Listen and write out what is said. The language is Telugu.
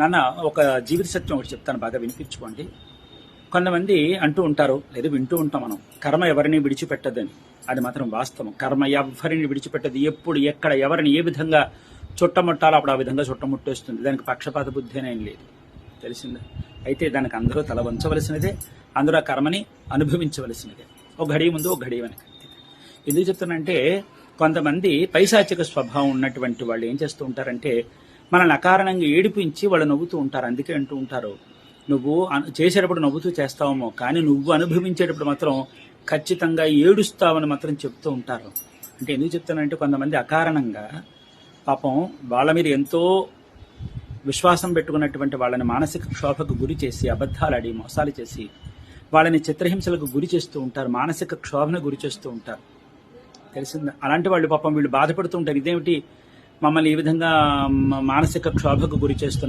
నాన్న ఒక జీవిత సత్యం ఒకటి చెప్తాను, బాగా వినిపించుకోండి. కొంతమంది అంటూ ఉంటారు, లేదా వింటూ ఉంటాం మనం, కర్మ ఎవరిని విడిచిపెట్టదని. అది మాత్రం వాస్తవం. కర్మ ఎవరిని విడిచిపెట్టదు. ఎప్పుడు ఎక్కడ ఎవరిని ఏ విధంగా చుట్టముట్టాలో అప్పుడు ఆ విధంగా చుట్టముట్టేస్తుంది. దానికి పక్షపాత బుద్ధి అనేం లేదు, తెలిసిందా? అయితే దానికి అందరూ తల వంచవలసినదే, అందరూ ఆ కర్మని అనుభవించవలసినదే. ఒక ఘడియ ముందు ఒక ఘడియ వెనక. ఎందుకు చెప్తానంటే, కొంతమంది పైశాచిక స్వభావం ఉన్నటువంటి వాళ్ళు ఏం చేస్తూ ఉంటారంటే, మనల్ని అకారణంగా ఏడిపించి వాళ్ళు నవ్వుతూ ఉంటారు. అందుకే అంటూ ఉంటారు, నువ్వు చేసేటప్పుడు నవ్వుతూ చేస్తావేమో, కానీ నువ్వు అనుభవించేటప్పుడు మాత్రం ఖచ్చితంగా ఏడుస్తావని మాత్రం చెప్తూ ఉంటారు. అంటే ఎందుకు చెప్తానంటే, కొంతమంది అకారణంగా పాపం వాళ్ళ మీద ఎంతో విశ్వాసం పెట్టుకున్నటువంటి వాళ్ళని మానసిక క్షోభకు గురి చేసి, అబద్ధాలు ఆడి మోసాలు చేసి వాళ్ళని చిత్రహింసలకు గురి చేస్తూ ఉంటారు, మానసిక క్షోభను గురి చేస్తూ ఉంటారు, తెలిసిందా? అలాంటి వాళ్ళు పాపం వీళ్ళు బాధపడుతూ ఉంటారు, ఇదేమిటి మమ్మల్ని ఈ విధంగా మానసిక క్షోభకు గురి చేస్తున్నారు.